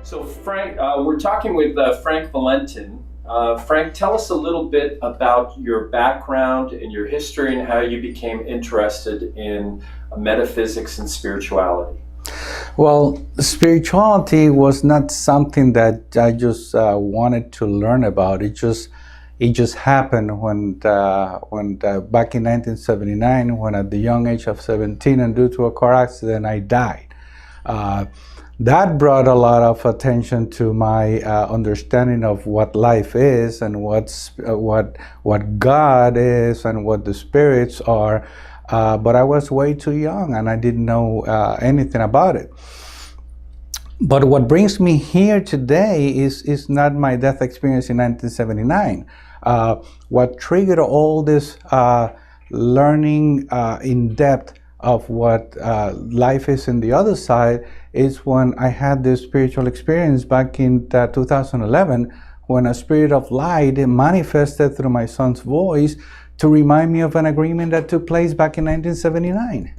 So Frank, we're talking with Frank Valentin. Frank, tell us a little bit about your background and your history and how you became interested in metaphysics and spirituality. Well, spirituality was not something that I just wanted to learn about. It just happened when back in 1979, when at the young age of 17 and due to a car accident, I died. That brought a lot of attention to my understanding of what life is and what God is and what the spirits are. But I was way too young and I didn't know anything about it. But what brings me here today is not my death experience in 1979. What triggered all this learning in depth of what life is in the other side is when I had this spiritual experience back in 2011, when a spirit of light manifested through my son's voice to remind me of an agreement that took place back in 1979.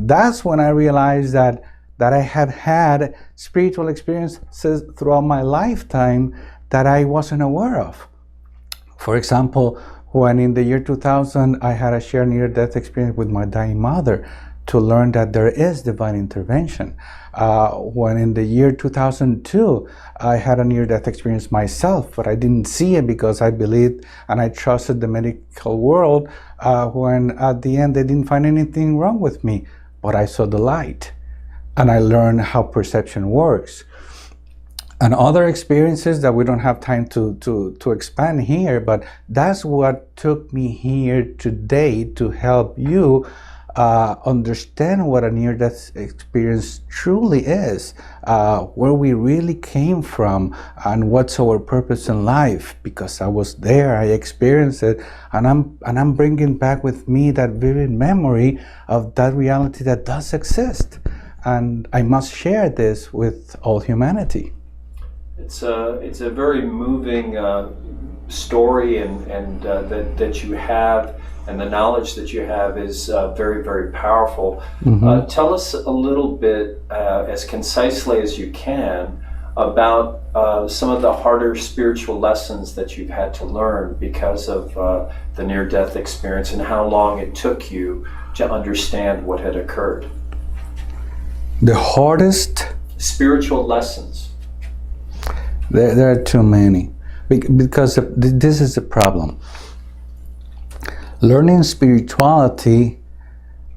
That's when I realized that I had had spiritual experiences throughout my lifetime that I wasn't aware of. For example, when in the year 2000, I had a shared near-death experience with my dying mother to learn that there is divine intervention. When in the year 2002, I had a near-death experience myself, but I didn't see it because I believed and I trusted the medical world when at the end they didn't find anything wrong with me, but I saw the light and I learned how perception works. And other experiences that we don't have time to expand here, but that's what took me here today to help you understand what a near-death experience truly is, where we really came from, and what's our purpose in life. Because I was there, I experienced it, and I'm bringing back with me that vivid memory of that reality that does exist, and I must share this with all humanity. It's a very moving story, and that you have, and the knowledge that you have is very, very powerful. Mm-hmm. Tell us a little bit, as concisely as you can, about some of the harder spiritual lessons that you've had to learn because of the near-death experience, and how long it took you to understand what had occurred. The hardest spiritual lessons. There are too many, because this is the problem. Learning spirituality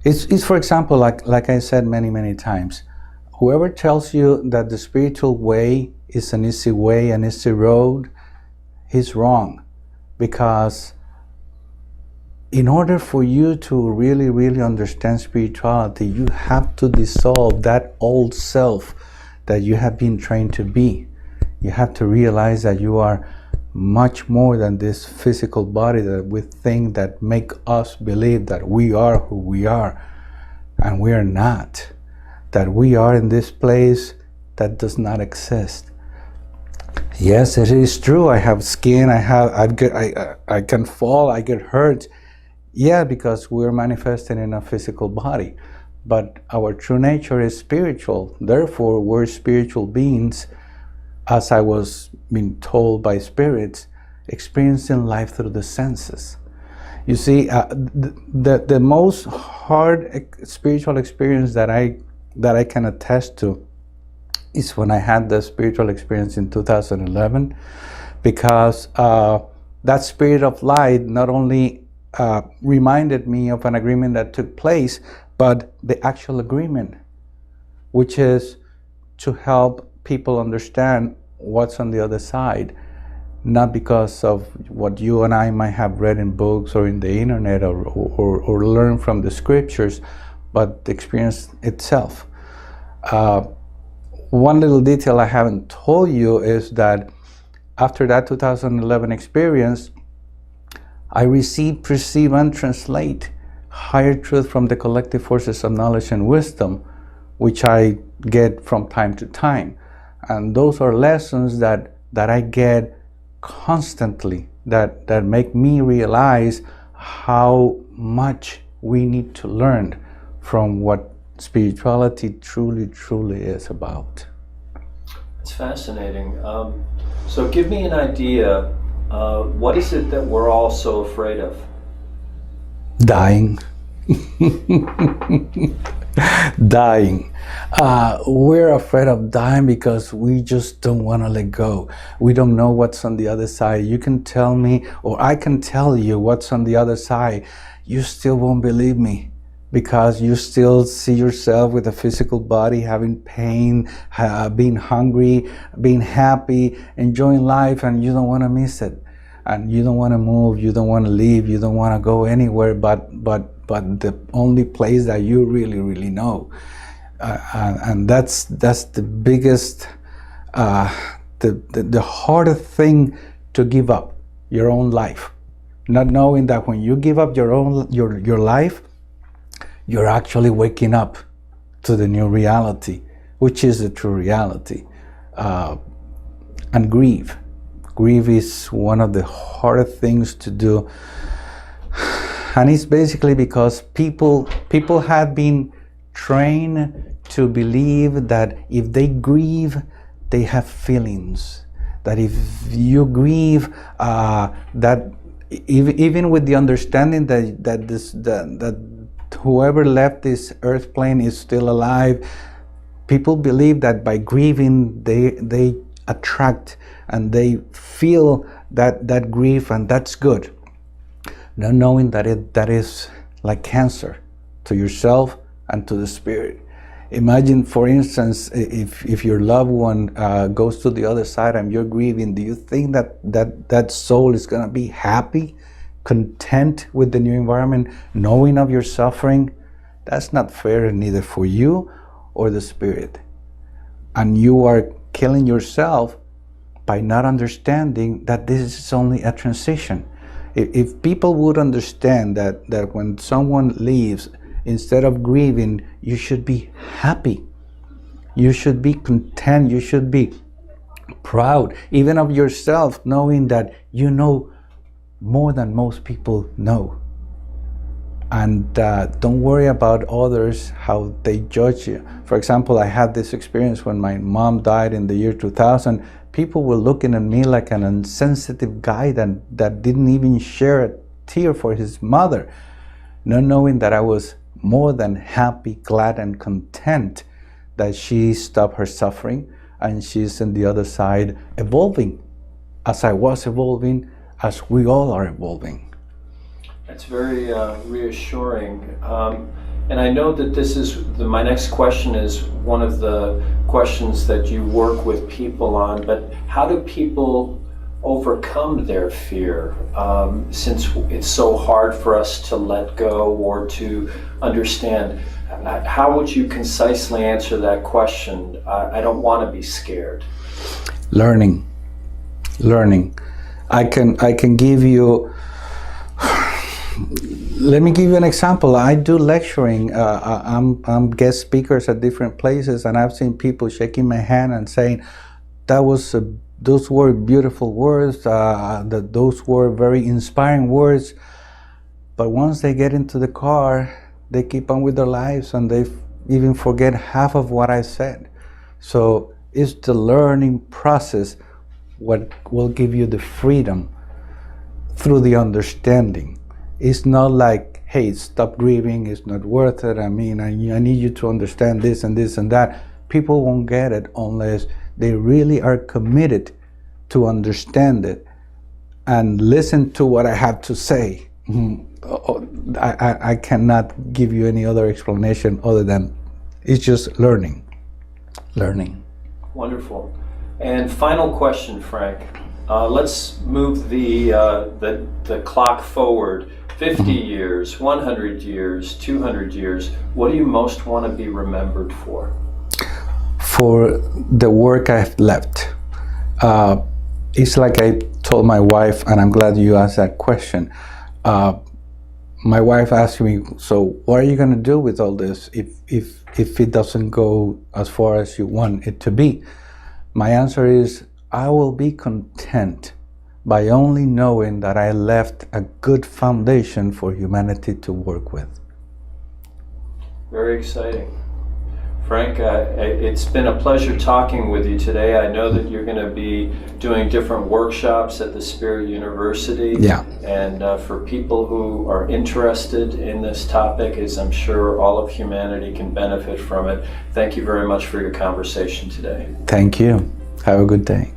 is, for example, like I said many times, whoever tells you that the spiritual way is an easy way, an easy road, he's wrong. Because in order for you to really understand spirituality, you have to dissolve that old self that you have been trained to be. You have to realize that you are much more than this physical body that we think that make us believe that we are who we are, and we are not. That we are in this place that does not exist. Yes, it is true. I have skin. I can fall. I get hurt. Yeah, because we're manifesting in a physical body, but our true nature is spiritual. Therefore, we're spiritual beings. As I was being told by spirits, experiencing life through the senses. You see, the most hard spiritual experience that I can attest to is when I had the spiritual experience in 2011, because that spirit of light not only reminded me of an agreement that took place, but the actual agreement, which is to help people understand what's on the other side, not because of what you and I might have read in books or in the internet or learn from the scriptures, but the experience itself. One little detail I haven't told you is that after that 2011 experience, I received, perceive, and translate higher truth from the collective forces of knowledge and wisdom, which I get from time to time. And those are lessons that I get constantly, that make me realize how much we need to learn from what spirituality truly is about. It's fascinating. So give me an idea. What is it that we're all so afraid of? Dying. Dying. We're afraid of dying because we just don't want to let go. We don't know what's on the other side. You can tell me, or I can tell you what's on the other side. You still won't believe me because you still see yourself with a physical body, having pain, being hungry, being happy, enjoying life, and you don't want to miss it. And you don't want to move, you don't want to leave, you don't want to go anywhere but the only place that you really know. And that's the biggest, the hardest thing to give up, your own life. Not knowing that when you give up your life, you're actually waking up to the new reality, which is the true reality. And grief. Grief is one of the hardest things to do. And it's basically because people have been trained to believe that if they grieve, they have feelings. That if you grieve, that even with the understanding that whoever left this earth plane is still alive, people believe that by grieving they attract and they feel that grief, and that's good. Not knowing that is like cancer to yourself and to the spirit. Imagine, for instance, if your loved one goes to the other side and you're grieving, do you think that soul is going to be happy, content with the new environment, knowing of your suffering? That's not fair, neither for you or the spirit. And you are killing yourself by not understanding that this is only a transition. If people would understand that when someone leaves, instead of grieving, you should be happy. You should be content. You should be proud, even of yourself, knowing that you know more than most people know. And don't worry about others, how they judge you. For example, I had this experience when my mom died in the year 2000. People were looking at me like an insensitive guy that didn't even share a tear for his mother, not knowing that I was more than happy, glad, and content that she stopped her suffering and she's on the other side evolving, as I was evolving, as we all are evolving. That's very reassuring. And I know that this is, my next question is one of the questions that you work with people on, but how do people overcome their fear, since it's so hard for us to let go or to understand? How would you concisely answer that question? I don't want to be scared. Learning. I can give you, let me give you an example. I do lecturing. I'm guest speakers at different places, and I've seen people shaking my hand and saying, those were beautiful words, those were very inspiring words. But once they get into the car, they keep on with their lives and they even forget half of what I said. So it's the learning process what will give you the freedom through the understanding. It's not like, hey, stop grieving, it's not worth it. I mean, I need you to understand this and this and that. People won't get it unless they really are committed to understand it and listen to what I have to say. I cannot give you any other explanation other than it's just learning. Wonderful. And final question, Frank. Let's move the clock forward 50 years, 100 years, 200 years. What do you most want to be remembered for? For the work I've left. It's like I told my wife, and I'm glad you asked that question. My wife asked me, so what are you going to do with all this if it doesn't go as far as you want it to be? My answer is, I will be content by only knowing that I left a good foundation for humanity to work with. Very exciting. Frank, it's been a pleasure talking with you today. I know that you're going to be doing different workshops at the Spirit University. Yeah. And for people who are interested in this topic, as I'm sure all of humanity can benefit from it, thank you very much for your conversation today. Thank you. Have a good day.